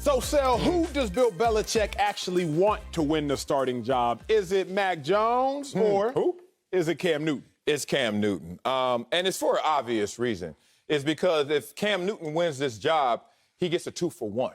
So, Sel, who does Bill Belichick actually want to win the starting job? Is it Mac Jones or who? Is it Cam Newton? It's Cam Newton. And it's for an obvious reason. It's because if Cam Newton wins this job, he gets a 2-for-1.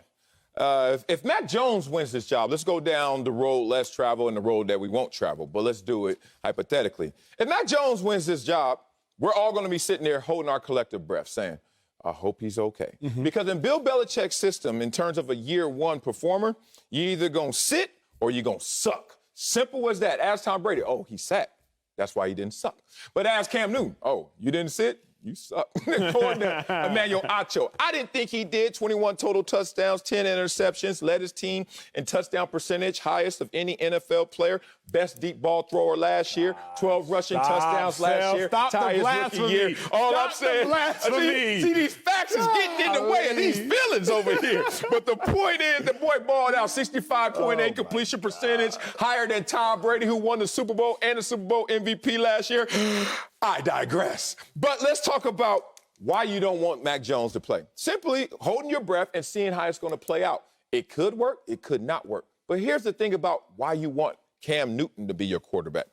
If Mac Jones wins this job, let's go down the road less travel and the road that we won't travel, but let's do it hypothetically. If Mac Jones wins this job, we're all going to be sitting there holding our collective breath saying, I hope he's okay. Because in Bill Belichick's system, in terms of a year one performer, you're either going to sit or you're going to suck. Simple as that. Ask Tom Brady, oh, he sat. That's why he didn't suck. But ask Cam Newton, oh, you didn't sit? You suck. According to Emmanuel Acho. I didn't think he did. 21 total touchdowns, 10 interceptions, led his team in touchdown percentage, highest of any NFL player, best deep ball thrower last year, 12 rushing touchdowns last year. Stop the blasphemy. All I'm saying, see, these facts is getting in the way of these feelings over here. But the point is, the boy balled out 65.8 completion percentage, higher than Tom Brady, who won the Super Bowl and the Super Bowl MVP last year. I digress. But let's talk about why you don't want Mac Jones to play. Simply holding your breath and seeing how it's going to play out. It could work, it could not work. But here's the thing about why you want Cam Newton to be your quarterback.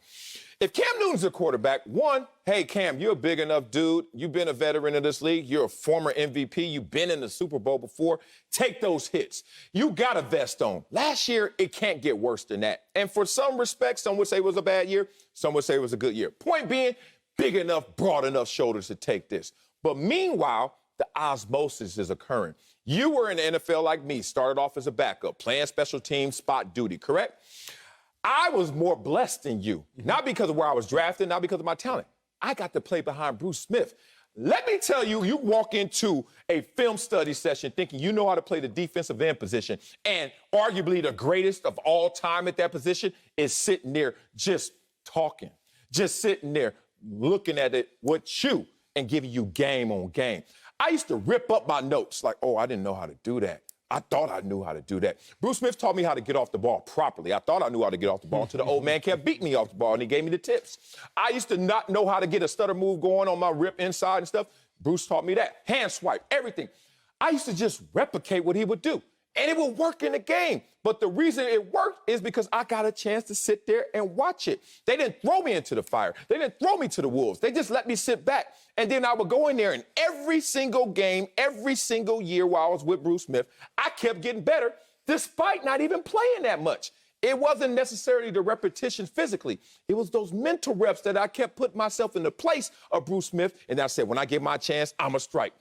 If Cam Newton's a quarterback, one, hey, Cam, you're a big enough dude. You've been a veteran of this league. You're a former MVP. You've been in the Super Bowl before. Take those hits. You got a vest on. Last year, it can't get worse than that. And for some respects, some would say it was a bad year. Some would say it was a good year. Point being, big enough, broad enough shoulders to take this. But meanwhile, the osmosis is occurring. You were in the NFL like me, started off as a backup, playing special teams, spot duty, correct? I was more blessed than you, not because of where I was drafted, not because of my talent. I got to play behind Bruce Smith. Let me tell you, you walk into a film study session thinking you know how to play the defensive end position, and arguably the greatest of all time at that position is sitting there just talking, just sitting there looking at it with you and giving you game on game. I used to rip up my notes like, oh, I didn't know how to do that. I thought I knew how to do that. Bruce Smith taught me how to get off the ball properly. I thought I knew how to get off the ball until the old man kept beating me off the ball, and he gave me the tips. I used to not know how to get a stutter move going on my rip inside and stuff. Bruce taught me that. Hand swipe, everything. I used to just replicate what he would do, and it would work in the game. But the reason it worked is because I got a chance to sit there and watch it. They didn't throw me into the fire. They didn't throw me to the wolves. They just let me sit back. And then I would go in there, and every single game, every single year while I was with Bruce Smith, I kept getting better despite not even playing that much. It wasn't necessarily the repetition physically. It was those mental reps that I kept putting myself in the place of Bruce Smith. And I said, when I get my chance, I'm a strike.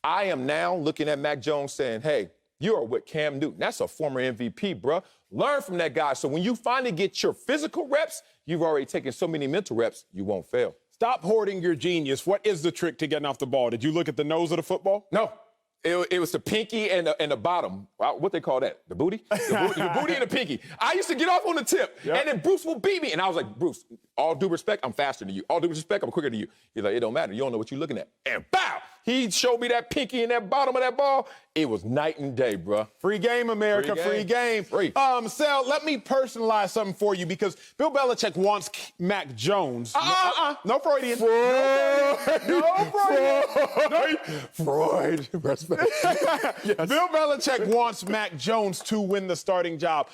I am now looking at Mac Jones saying, hey, you are with Cam Newton. That's a former MVP, bruh. Learn from that guy. So when you finally get your physical reps, you've already taken so many mental reps, you won't fail. Stop hoarding your genius. What is the trick to getting off the ball? Did you look at the nose of the football? No. It was the pinky and the bottom. What they call that? The booty? The booty and the pinky. I used to get off on the tip, and then Bruce will beat me. And I was like, Bruce, all due respect, I'm faster than you. All due respect, I'm quicker than you. He's like, it don't matter. You don't know what you're looking at. And bow! He showed me that pinky and that bottom of that ball. It was night and day, bro. Free game, America. Free game. Free. Sal, let me personalize something for you because Bill Belichick wants Mac Jones. No Freudian. No Freudian. Freud. Respect. Yes. Bill Belichick wants Mac Jones to win the starting job.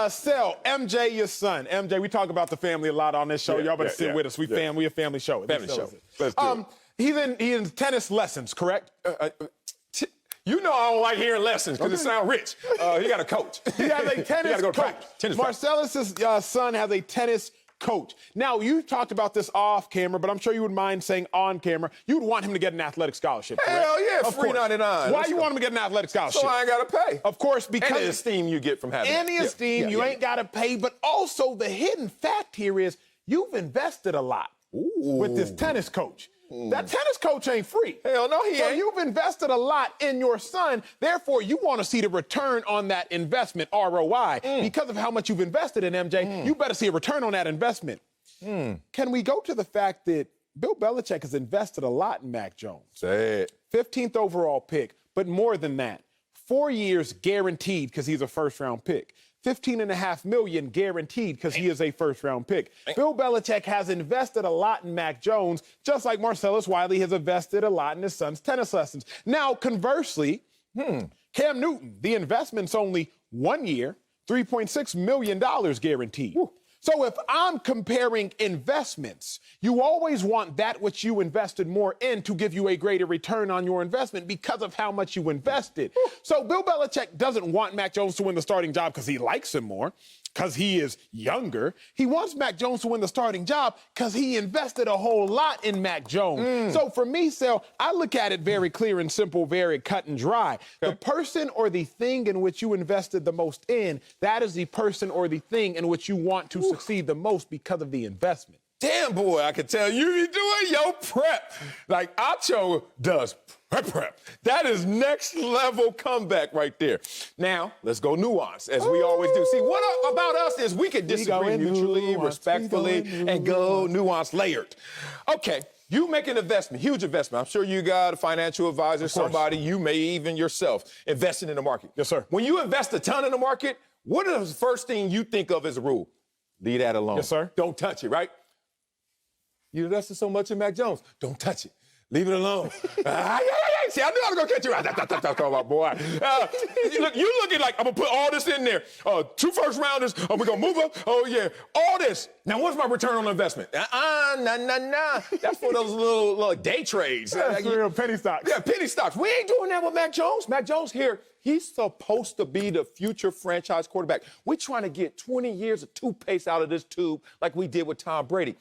Sal, MJ, your son. MJ, we talk about the family a lot on this show. Y'all better sit with us. We a family show. Family show. Let's do it. He's in tennis lessons, correct? You know I don't like hearing lessons because it sounds rich. He got a coach. He has a tennis coach. Marcellus' son has a tennis coach. Now, you talked about this off camera, but I'm sure you wouldn't mind saying on camera. You would want him to get an athletic scholarship, correct? Hell yeah, of free course. 99. Why you want him to get an athletic scholarship? So I ain't got to pay. Of course, because... Any esteem you get from having Any esteem, you ain't got to pay, but also the hidden fact here is you've invested a lot with this tennis coach. That tennis coach ain't free. Hell no, he ain't. So you've invested a lot in your son. Therefore, you want to see the return on that investment, ROI. Because of how much you've invested in MJ, you better see a return on that investment. Can we go to the fact that Bill Belichick has invested a lot in Mac Jones? Say it. 15th overall pick, but more than that. 4 years guaranteed because he's a first-round pick. $15.5 million guaranteed because he is a first-round pick. Bill Belichick has invested a lot in Mac Jones, just like Marcellus Wiley has invested a lot in his son's tennis lessons. Now, conversely, Cam Newton, the investment's only 1 year, $3.6 million guaranteed. Woo. So if I'm comparing investments, you always want that which you invested more in to give you a greater return on your investment because of how much you invested. Woo. So Bill Belichick doesn't want Mac Jones to win the starting job because he likes him more, because he is younger. He wants Mac Jones to win the starting job because he invested a whole lot in Mac Jones. So for me, Sel, I look at it very clear and simple, very cut and dry. Okay. The person or the thing in which you invested the most in, that is the person or the thing in which you want to succeed the most because of the investment. Damn, boy, I can tell you be doing your prep like Acho does. Prep. That is next level comeback right there. Now, let's go nuance, as we always do. See, what about us is we can disagree mutually, respectfully, and go nuance layered. Okay, you make an investment, huge investment. I'm sure you got a financial advisor, somebody, you may even yourself, investing in the market. Yes, sir. When you invest a ton in the market, what is the first thing you think of as a rule? Leave that alone. Yes, sir. Don't touch it, right? You invested so much in Mac Jones. Don't touch it. Leave it alone. See, I knew I was going to catch you. Talk about, boy. You looking like, I'm going to put all this in there. 2 first rounders. We're going to move up. Oh, yeah. All this. Now, what's my return on investment? Nah. That's for those little day trades. That's real penny stocks. Yeah, penny stocks. We ain't doing that with Mac Jones. Mac Jones here, he's supposed to be the future franchise quarterback. We're trying to get 20 years of toothpaste out of this tube like we did with Tom Brady.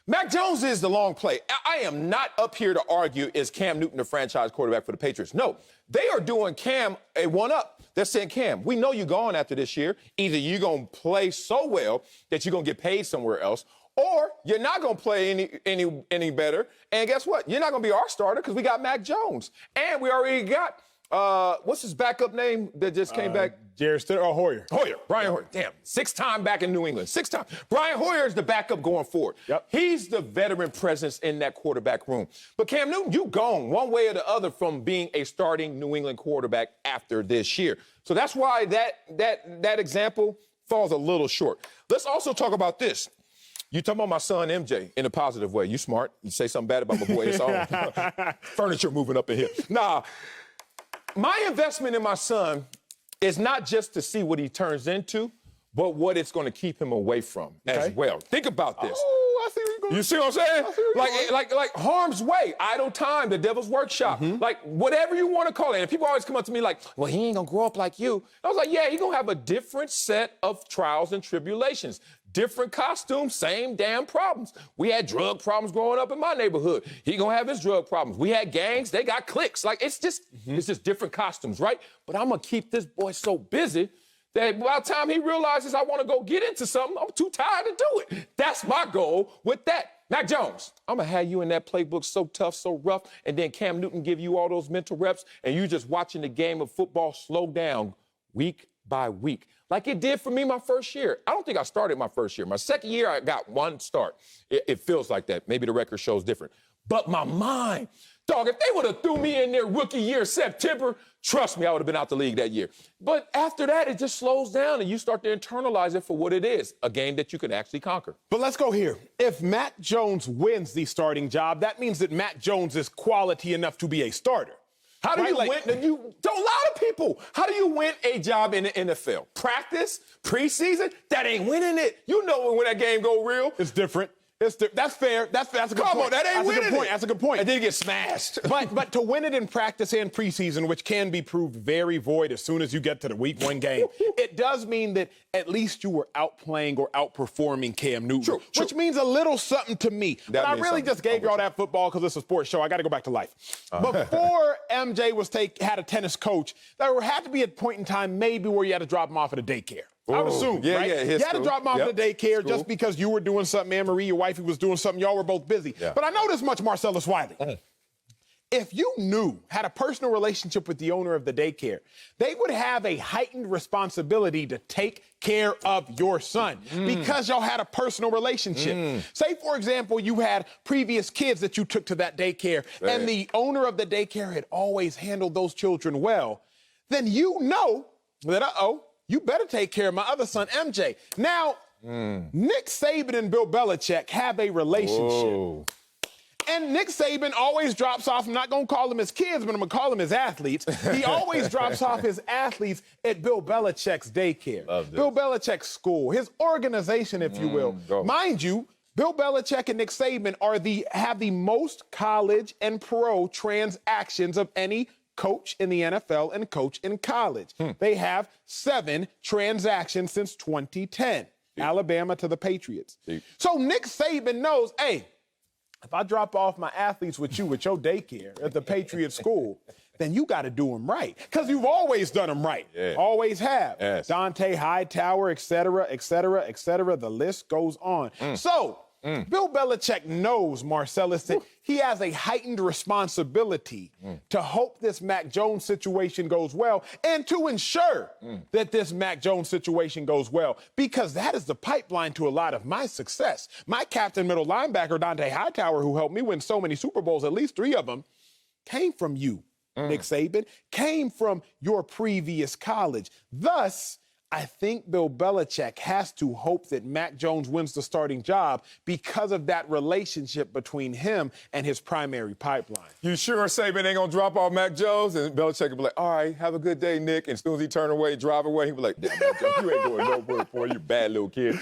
Mac Jones is the long play. I am not up here to argue, is Cam Newton the franchise quarterback for the Patriots? No, they are doing Cam a one-up. They're saying, Cam, we know you're gone after this year. Either you're going to play so well that you're going to get paid somewhere else, or you're not going to play any better. And guess what? You're not going to be our starter because we got Mac Jones. And we already got, what's his backup name that just came back? Hoyer. Brian Hoyer. Damn, 6-time back in New England. 6-time. Brian Hoyer is the backup going forward. Yep. He's the veteran presence in that quarterback room. But Cam Newton, you gone one way or the other from being a starting New England quarterback after this year. So that's why that example falls a little short. Let's also talk about this. You talking about my son, MJ, in a positive way. You smart. You say something bad about my boy, it's all furniture moving up in here. Nah, my investment in my son is not just to see what he turns into, but what it's going to keep him away from as well. Think about this. Oh, I see where you're going. You see what I'm saying? Like harm's way, idle time, the devil's workshop, like whatever you want to call it. And people always come up to me like, well, he ain't going to grow up like you. And I was like, yeah, he's going to have a different set of trials and tribulations. Different costumes, same damn problems. We had drug problems growing up in my neighborhood. He gonna have his drug problems. We had gangs, they got cliques. Like, it's just different costumes, right? But I'm gonna keep this boy so busy that by the time he realizes I wanna go get into something, I'm too tired to do it. That's my goal with that. Mac Jones, I'm gonna have you in that playbook so tough, so rough, and then Cam Newton give you all those mental reps, and you just watching the game of football slow down week by week. Like it did for me my first year. I don't think I started my first year. My second year, I got 1 start. It feels like that. Maybe the record shows different. But my mind, dog, if they would have threw me in there rookie year, September, trust me, I would have been out the league that year. But after that, it just slows down and you start to internalize it for what it is, a game that you can actually conquer. But let's go here. If Mac Jones wins the starting job, that means that Mac Jones is quality enough to be a starter. How do you win? A lot of people. How do you win a job in the NFL? Practice, preseason, that ain't winning it. You know when that game go real. It's different. That's fair. That's a good point. Come on, that ain't winning it. That's a good point. And then you get smashed. But to win it in practice and preseason, which can be proved very void as soon as you get to the week 1 game, it does mean that at least you were outplaying or outperforming Cam Newton, which means a little something to me. But I really just gave y'all that football because it's a sports show. I got to go back to life. Before MJ had a tennis coach, there had to be a point in time maybe where you had to drop him off at a daycare. I would assume, right? Yeah, you had to drop him off at the daycare just because you were doing something, Anne-Marie, your wifey, was doing something. Y'all were both busy. Yeah. But I know this much, Marcellus Wiley. If you had a personal relationship with the owner of the daycare, they would have a heightened responsibility to take care of your son because y'all had a personal relationship. Say, for example, you had previous kids that you took to that daycare and the owner of the daycare had always handled those children well, then you know that, you better take care of my other son, MJ. Now, Nick Saban and Bill Belichick have a relationship. And Nick Saban always drops off, I'm not going to call them his kids, but I'm going to call them his athletes. He always drops off his athletes at Bill Belichick's daycare, Bill Belichick's school, his organization, if you will. Mind you, Bill Belichick and Nick Saban have the most college and pro transactions of any coach in the NFL and coach in college. They have 7 transactions since 2010, Alabama to the Patriots. So Nick Saban knows, hey, if I drop off my athletes with you at your daycare at the Patriot school, then you got to do them right. Because you've always done them right. Always have. Dante Hightower, et cetera, et cetera, et cetera. The list goes on. So Bill Belichick knows, Marcellus, that he has a heightened responsibility to hope this Mac Jones situation goes well and to ensure that this Mac Jones situation goes well, because that is the pipeline to a lot of my success. My captain middle linebacker, Dante Hightower, who helped me win so many Super Bowls, at least 3 of them, came from you, Nick Saban, came from your previous college. Thus, I think Bill Belichick has to hope that Mac Jones wins the starting job because of that relationship between him and his primary pipeline. You sure Saban ain't gonna drop off Mac Jones? And Belichick will be like, all right, have a good day, Nick. And as soon as he turn away, drive away, he'll be like, damn, Mac Jones, you ain't doing no work for you, bad little kid.